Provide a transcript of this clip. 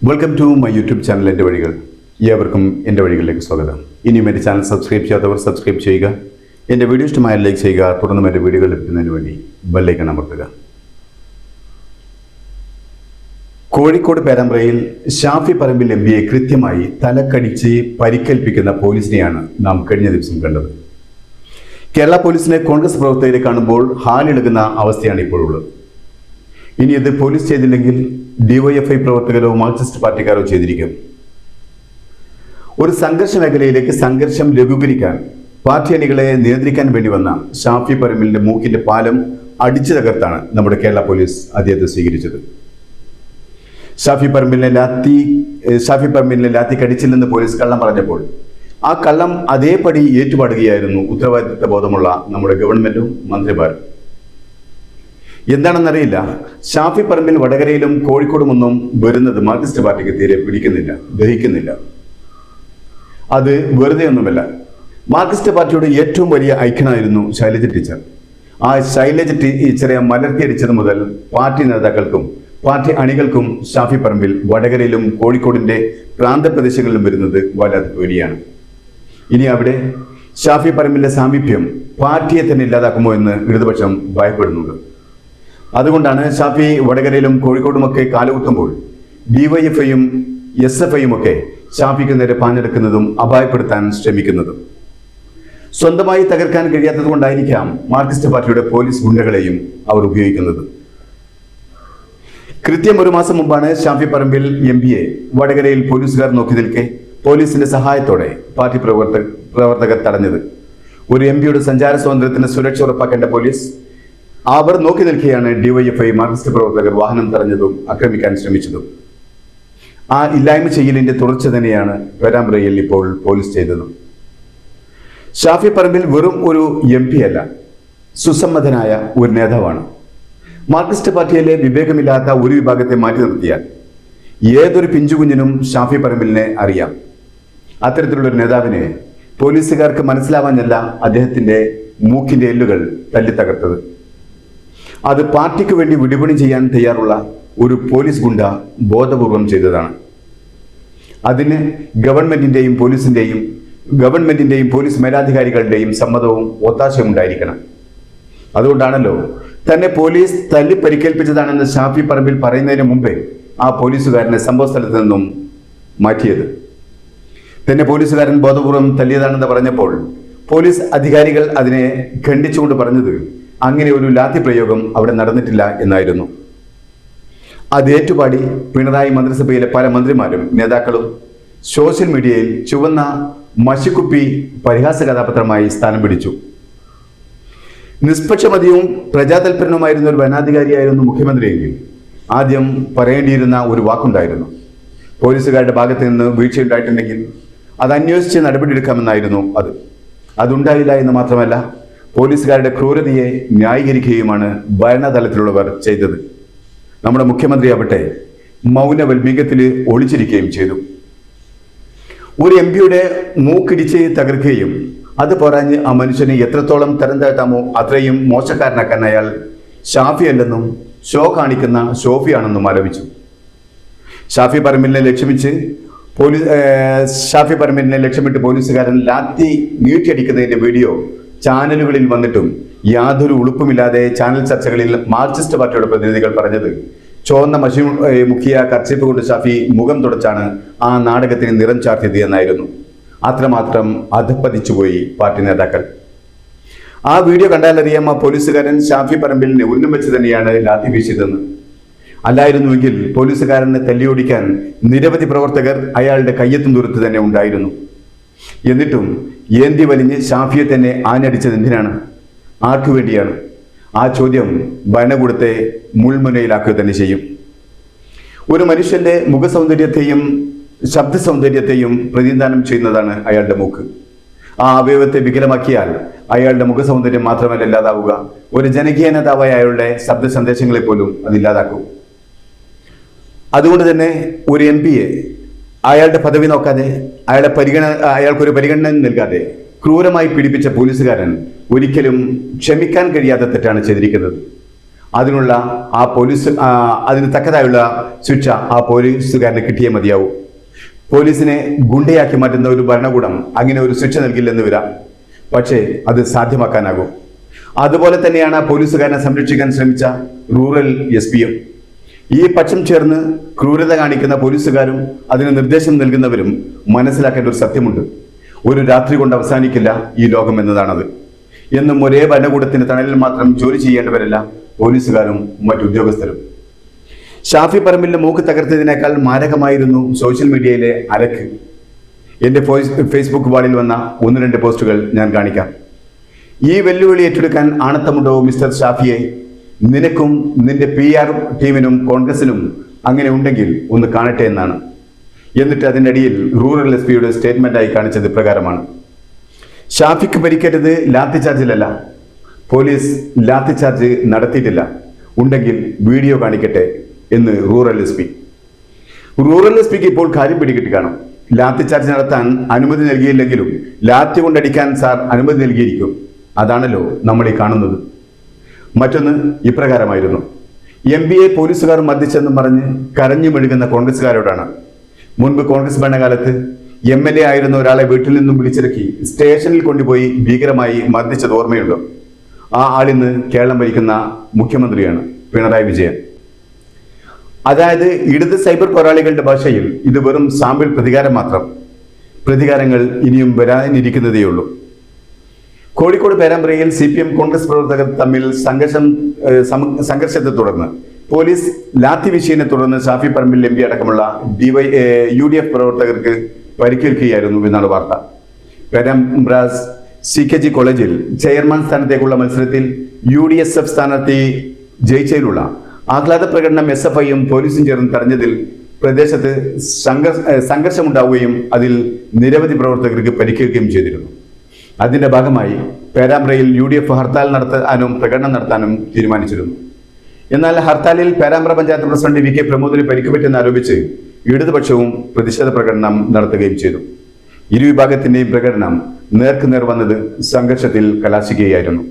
Welcome to my YouTube channel എൻ്റെ വഴികൾ. ഏവർക്കും എൻ്റെ വഴികളിലേക്ക് സ്വാഗതം. ഇനിയും എൻ്റെ ചാനൽ സബ്സ്ക്രൈബ് ചെയ്യാത്തവർ സബ്സ്ക്രൈബ് ചെയ്യുക. എൻ്റെ വീഡിയോ ഇഷ്ടമായ ലൈക്ക് ചെയ്യുക. തുടർന്നും എൻ്റെ വീഡിയോകൾ ലഭിക്കുന്നതിന് വേണ്ടി ബെല്ലൈക്കൺ അമർത്തുക. കോഴിക്കോട് പേരാമ്പ്രയിൽ ഷാഫി പറമ്പിൽ എം പിയെ കൃത്യമായി തലക്കടിച്ച് പരിക്കേൽപ്പിക്കുന്ന പോലീസിനെയാണ് നാം കഴിഞ്ഞ ദിവസം കണ്ടത്. കേരള പോലീസിനെ കോൺഗ്രസ് പ്രവർത്തകരെ കാണുമ്പോൾ ഹാലിളകുന്ന അവസ്ഥയാണ് ഇപ്പോഴുള്ളത്. ഇനി ഇത് പോലീസ് ചെയ്തില്ലെങ്കിൽ ഡിവൈഎഫ്ഐ പ്രവർത്തകരോ മാർക്സിസ്റ്റ് പാർട്ടിക്കാരോ ചെയ്തിരിക്കും. ഒരു സംഘർഷ മേഖലയിലേക്ക് സംഘർഷം ലഘൂകരിക്കാൻ പാർട്ടി അണികളെ നിയന്ത്രിക്കാൻ വേണ്ടി വന്ന ഷാഫി പറമ്പിലിന്റെ മൂക്കിന്റെ പാലം അടിച്ചു തകർത്താണ് നമ്മുടെ കേരള പോലീസ് അദ്ദേഹത്തെ സ്വീകരിച്ചത്. ഷാഫി പറമ്പിലിനെ ലാത്തി കടിച്ചില്ലെന്ന് പോലീസ് കള്ളം പറഞ്ഞപ്പോൾ ആ കള്ളം അതേപടി ഏറ്റുപാടുകയായിരുന്നു ഉത്തരവാദിത്വ ബോധമുള്ള നമ്മുടെ ഗവൺമെന്റും മന്ത്രിമാരും. എന്താണെന്നറിയില്ല, ഷാഫി പറമ്പിൽ വടകരയിലും കോഴിക്കോടുമൊന്നും വരുന്നത് മാർക്സിസ്റ്റ് പാർട്ടിക്ക് തീരെ പിടിക്കുന്നില്ല, ദഹിക്കുന്നില്ല. അത് വെറുതെ ഒന്നുമല്ല. മാർക്സിസ്റ്റ് പാർട്ടിയുടെ ഏറ്റവും വലിയ ഐക്യനായിരുന്നു ശൈലജ ടീച്ചർ. ആ ശൈലജ ടീച്ചറെ മലർത്തിയടിച്ചത് മുതൽ പാർട്ടി നേതാക്കൾക്കും പാർട്ടി അണികൾക്കും ഷാഫി പറമ്പിൽ വടകരയിലും കോഴിക്കോടിന്റെ പ്രാന്തപ്രദേശങ്ങളിലും വരുന്നത് വല്ലാത്ത പേടിയാണ്. ഇനി അവിടെ ഷാഫി പറമ്പിലിന്റെ സാമീപ്യം പാർട്ടിയെ തന്നെ ഇല്ലാതാക്കുമോ എന്ന് ഇടതുപക്ഷം ഭയപ്പെടുന്നുണ്ട്. അതുകൊണ്ടാണ് ഷാഫി വടകരയിലും കോഴിക്കോടുമൊക്കെ കാലുകുത്തുമ്പോൾ ഡിവൈഎഫ്ഐയും എസ്എഫ്ഐയും ഒക്കെ ഷാഫിക്ക് നേരെ പാഞ്ഞെടുക്കുന്നതും അപായപ്പെടുത്താൻ ശ്രമിക്കുന്നതും. സ്വന്തമായി തകർക്കാൻ കഴിയാത്തത് കൊണ്ടായിരിക്കാം മാർക്സിസ്റ്റ് പാർട്ടിയുടെ പോലീസ് ഗുണ്ടകളെയും അവർ ഉപയോഗിക്കുന്നത്. കൃത്യം ഒരു മാസം മുമ്പാണ് ഷാഫി പറമ്പിൽ എം പിയെ വടകരയിൽ പോലീസുകാർ നോക്കി നിൽക്കെ പോലീസിന്റെ സഹായത്തോടെ പാർട്ടി പ്രവർത്തകർ തടഞ്ഞത്. ഒരു എം പിയുടെ സഞ്ചാര സ്വാതന്ത്ര്യത്തിന് സുരക്ഷ ഉറപ്പാക്കേണ്ട പോലീസ് അവർ നോക്കി നിൽക്കുകയാണ് ഡിവൈഎഫ്ഐ മാർക്സിസ്റ്റ് പ്രവർത്തകർ വാഹനം തടഞ്ഞതും ആക്രമിക്കാൻ ശ്രമിച്ചതും. ആ ഇല്ലായ്മ ചെയ്യലിന്റെ തുടർച്ച തന്നെയാണ് പേരാമ്പ്രയിൽ ഇപ്പോൾ പോലീസ് ചെയ്തതും. ഷാഫി പറമ്പിൽ വെറും ഒരു എം പി അല്ല, സുസമ്മതനായ ഒരു നേതാവാണ്. മാർക്സിസ്റ്റ് പാർട്ടിയിലെ വിവേകമില്ലാത്ത ഒരു വിഭാഗത്തെ മാറ്റി നിർത്തിയാൽ ഏതൊരു പിഞ്ചുകുഞ്ഞിനും ഷാഫി പറമ്പിലിനെ അറിയാം. അത്തരത്തിലുള്ള ഒരു നേതാവിനെ പോലീസുകാർക്ക് മനസ്സിലാവാനല്ല അദ്ദേഹത്തിന്റെ മൂക്കിന്റെ എല്ലുകൾ തല്ലിത്തകർത്തത്. അത് പാർട്ടിക്ക് വേണ്ടി വിടുപണി ചെയ്യാൻ തയ്യാറുള്ള ഒരു പോലീസ് ഗുണ്ട ബോധപൂർവം ചെയ്തതാണ്. അതിന് ഗവൺമെന്റിന്റെയും പോലീസ് മേലധികാരികളുടെയും സമ്മതവും ഒത്താശയും ഉണ്ടായിരിക്കണം. അതുകൊണ്ടാണല്ലോ തന്നെ പോലീസ് തല്ലി പരിക്കേൽപ്പിച്ചതാണെന്ന് ഷാഫി പറമ്പിൽ പറയുന്നതിന് മുമ്പേ ആ പോലീസുകാരനെ സംഭവ സ്ഥലത്ത് നിന്നും മാറ്റിയത്. തന്നെ പോലീസുകാരൻ ബോധപൂർവം തല്ലിയതാണെന്ന് പറഞ്ഞപ്പോൾ പോലീസ് അധികാരികൾ അതിനെ ഖണ്ഡിച്ചുകൊണ്ട് പറഞ്ഞത് അങ്ങനെ ഒരു ലാത്തി പ്രയോഗം അവിടെ നടന്നിട്ടില്ല എന്നായിരുന്നു. അത് ഏറ്റുപാടി പിണറായി മന്ത്രിസഭയിലെ പല മന്ത്രിമാരും നേതാക്കളും സോഷ്യൽ മീഡിയയിൽ ചുവന്ന മഷിക്കുപ്പി പരിഹാസ കഥാപാത്രമായി സ്ഥാനം പിടിച്ചു. നിഷ്പക്ഷമതിയും പ്രജാതൽപരനുമായിരുന്ന ഒരു ഭരണാധികാരിയായിരുന്നു മുഖ്യമന്ത്രിയെങ്കിൽ ആദ്യം പറയേണ്ടിയിരുന്ന ഒരു വാക്കുണ്ടായിരുന്നു. പോലീസുകാരുടെ ഭാഗത്ത് നിന്ന് വീഴ്ചയുണ്ടായിട്ടുണ്ടെങ്കിൽ അത് അന്വേഷിച്ച് നടപടിയെടുക്കാമെന്നായിരുന്നു. അതുണ്ടായില്ല എന്ന് മാത്രമല്ല, പോലീസുകാരുടെ ക്രൂരതയെ ന്യായീകരിക്കുകയുമാണ് ഭരണതലത്തിലുള്ളവർ ചെയ്തത്. നമ്മുടെ മുഖ്യമന്ത്രി ആവട്ടെ മൗനവൽമീകത്തിൽ ഒളിച്ചിരിക്കുകയും ചെയ്തു. ഒരു എം പിയുടെ മൂക്കിടിച്ച് തകർക്കുകയും അത് പറഞ്ഞ് ആ മനുഷ്യനെ എത്രത്തോളം തരം താഴ്ത്താമോ അത്രയും മോശക്കാരനാക്കാൻ അയാൾ ഷാഫി അല്ലെന്നും ഷോ കാണിക്കുന്ന ഷോഫിയാണെന്നും ആരോപിച്ചു. ഷാഫി പറമ്പിലിനെ ലക്ഷ്യമിട്ട് പോലീസുകാരൻ ലാത്തി നീട്ടിയടിക്കുന്നതിന്റെ വീഡിയോ ചാനലുകളിൽ വന്നിട്ടും യാതൊരു ഉളുപ്പുമില്ലാതെ ചാനൽ ചർച്ചകളിൽ മാർക്സിസ്റ്റ് പാർട്ടിയുടെ പ്രതിനിധികൾ പറഞ്ഞത് ചുവന്ന മഷി മുഖ്യ കർച്ചീപ്പ് കൊണ്ട് ഷാഫി മുഖം തുടച്ചാണ് ആ നാടകത്തിന് നിറം ചാർത്തിയത് എന്നായിരുന്നു. അത്രമാത്രം അധപ്പതിച്ചുപോയി പാർട്ടി നേതാക്കൾ. ആ വീഡിയോ കണ്ടാലറിയാം ആ പോലീസുകാരൻ ഷാഫി പറമ്പിലിനെ ഉന്നം വെച്ച് തന്നെയാണ് ലാത്തി വീശിയതെന്ന്. അല്ലായിരുന്നുവെങ്കിൽ പോലീസുകാരനെ തല്ലിയോടിക്കാൻ നിരവധി പ്രവർത്തകർ അയാളുടെ കയ്യെത്തും ദൂരത്ത് തന്നെ ഉണ്ടായിരുന്നു. എന്നിട്ടും ഏന്തി വലിഞ്ഞ് ഷാഫിയെ തന്നെ ആഞ്ഞടിച്ചത് എന്തിനാണ്? ആർക്കു വേണ്ടിയാണ്? ആ ചോദ്യം ഭരണകൂടത്തെ മുൾമുനയിലാക്കുക തന്നെ ചെയ്യും. ഒരു മനുഷ്യന്റെ മുഖസൗന്ദര്യത്തെയും ശബ്ദ സൗന്ദര്യത്തെയും പ്രതിനിധാനം ചെയ്യുന്നതാണ് അയാളുടെ മൂക്ക്. ആ അവയവത്തെ വികലമാക്കിയാൽ അയാളുടെ മുഖസൗന്ദര്യം മാത്രമല്ല ഇല്ലാതാവുക, ഒരു ജനകീയ നേതാവായ അയാളുടെ ശബ്ദ സന്ദേശങ്ങളെ പോലും അതില്ലാതാക്കും. അതുകൊണ്ട് തന്നെ ഒരു എം പിയെ അയാളുടെ പദവി നോക്കാതെ അയാൾക്കൊരു പരിഗണന നൽകാതെ ക്രൂരമായി പീഡിപ്പിച്ച പോലീസുകാരൻ ഒരിക്കലും ക്ഷമിക്കാൻ കഴിയാത്ത തെറ്റാണ് ചെയ്തിരിക്കുന്നത്. അതിനുള്ള അതിന് തക്കതായുള്ള ശിക്ഷ ആ പോലീസുകാരന് കിട്ടിയേ മതിയാവൂ. പോലീസിനെ ഗുണ്ടയാക്കി മാറ്റുന്ന ഒരു ഭരണകൂടം അങ്ങനെ ഒരു ശിക്ഷ നൽകില്ലെന്ന് വരാം. പക്ഷേ അത് സാധ്യമാക്കാനാകും. അതുപോലെ തന്നെയാണ് പോലീസുകാരനെ സംരക്ഷിക്കാൻ ശ്രമിച്ച റൂറൽ SP-യും. ഈ പക്ഷം ചേർന്ന് ക്രൂരത കാണിക്കുന്ന പോലീസുകാരും അതിന് നിർദ്ദേശം നൽകുന്നവരും മനസ്സിലാക്കേണ്ട ഒരു സത്യമുണ്ട്. ഒരു രാത്രി കൊണ്ട് അവസാനിക്കില്ല ഈ ലോകം എന്നതാണത്. എന്നും ഒരേ ഭരണകൂടത്തിന്റെ തണലിൽ മാത്രം ജോലി ചെയ്യേണ്ടവരല്ല പോലീസുകാരും മറ്റുദ്യോഗസ്ഥരും. ഷാഫി പറമ്പിലിന്റെ മൂക്ക് തകർത്തതിനേക്കാൾ മാരകമായിരുന്നു സോഷ്യൽ മീഡിയയിലെ അലക്ക്. എൻ്റെ ഫേസ്ബുക്ക് വാളിൽ വന്ന 1-2 പോസ്റ്റുകൾ ഞാൻ കാണിക്കാം. ഈ വെല്ലുവിളി ഏറ്റെടുക്കാൻ ആണത്തമുണ്ടോ മിസ്റ്റർ ഷാഫിയെ? നിനക്കും നിന്റെ PR ടീമിനും കോൺഗ്രസിനും അങ്ങനെ ഉണ്ടെങ്കിൽ ഒന്ന് കാണട്ടെ എന്നാണ്. എന്നിട്ട് അതിൻ്റെ അടിയിൽ റൂറൽ SP-യുടെ സ്റ്റേറ്റ്മെന്റായി കാണിച്ചത് ഇപ്രകാരമാണ്: ഷാഫിക്ക് പരിക്കേറ്റത് ലാത്തിചാർജിലല്ല. പോലീസ് ലാത്തിചാർജ് നടത്തിയിട്ടില്ല. ഉണ്ടെങ്കിൽ വീഡിയോ കാണിക്കട്ടെ എന്ന് റൂറൽ SP. റൂറൽ SP-ക്ക് ഇപ്പോൾ കാര്യം പിടികിട്ടി കാണും. ലാത്തിചാർജ് നടത്താൻ അനുമതി നൽകിയില്ലെങ്കിലും ലാത്തി കൊണ്ടടിക്കാൻ സാർ അനുമതി നൽകിയിരിക്കും. അതാണല്ലോ നമ്മൾ ഈ കാണുന്നത്. മറ്റൊന്ന് ഇപ്രകാരമായിരുന്നു: MBA പോലീസുകാർ മർദ്ദിച്ചെന്നും പറഞ്ഞ് കരഞ്ഞു മെഴുകുന്ന കോൺഗ്രസുകാരോടാണ്. മുൻപ് കോൺഗ്രസ് ഭരണകാലത്ത് MLA ആയിരുന്ന ഒരാളെ വീട്ടിൽ നിന്നും വിളിച്ചിറക്കി സ്റ്റേഷനിൽ കൊണ്ടുപോയി ഭീകരമായി മർദ്ദിച്ചത് ഓർമ്മയുണ്ടോ? ആ ആളിന്ന് കേരളം ഭരിക്കുന്ന മുഖ്യമന്ത്രിയാണ്, പിണറായി വിജയൻ. അതായത് ഇടത് സൈബർ പോരാളികളുടെ ഭാഷയിൽ ഇത് വെറും സാമ്പിൾ പ്രതികാരം മാത്രം. പ്രതികാരങ്ങൾ ഇനിയും വരാനിരിക്കുന്നതേയുള്ളൂ. കോഴിക്കോട് പേരാമ്പ്രയിൽ CPM കോൺഗ്രസ് പ്രവർത്തകർ തമ്മിൽ സംഘർഷത്തെ തുടർന്ന് പോലീസ് ലാത്തി വീശിയതിനെ തുടർന്ന് ഷാഫി പറമ്പിൽ MP അടക്കമുള്ള UDF പ്രവർത്തകർക്ക് പരിക്കേൽക്കുകയായിരുന്നു എന്നാണ് വാർത്ത. പേരാമ്പ്ര CKG കോളേജിൽ ചെയർമാൻ സ്ഥാനത്തേക്കുള്ള മത്സരത്തിൽ UDSF സ്ഥാനാർത്ഥി ജയിച്ചതിലുള്ള ആഹ്ലാദ പ്രകടനം SFI-യും പോലീസും ചേർന്ന് തടഞ്ഞതിൽ പ്രദേശത്ത് സംഘർഷമുണ്ടാവുകയും അതിൽ നിരവധി പ്രവർത്തകർക്ക് പരിക്കേൽക്കുകയും ചെയ്തിരുന്നു. അതിന്റെ ഭാഗമായി പേരാമ്പ്രയിൽ UDF ഹർത്താൽ നടത്താനും പ്രകടനം നടത്താനും തീരുമാനിച്ചിരുന്നു. എന്നാൽ ഹർത്താലിൽ പേരാമ്പ്ര പഞ്ചായത്ത് പ്രസിഡന്റ് VK പ്രമോദിന് പരിക്കുപറ്റെന്നാരോപിച്ച് ഇടതുപക്ഷവും പ്രതിഷേധ പ്രകടനം നടത്തുകയും ചെയ്തു. ഇരുവിഭാഗത്തിന്റെയും പ്രകടനം നേർക്കുനേർ വന്നത് സംഘർഷത്തിൽ കലാശിക്കുകയായിരുന്നു.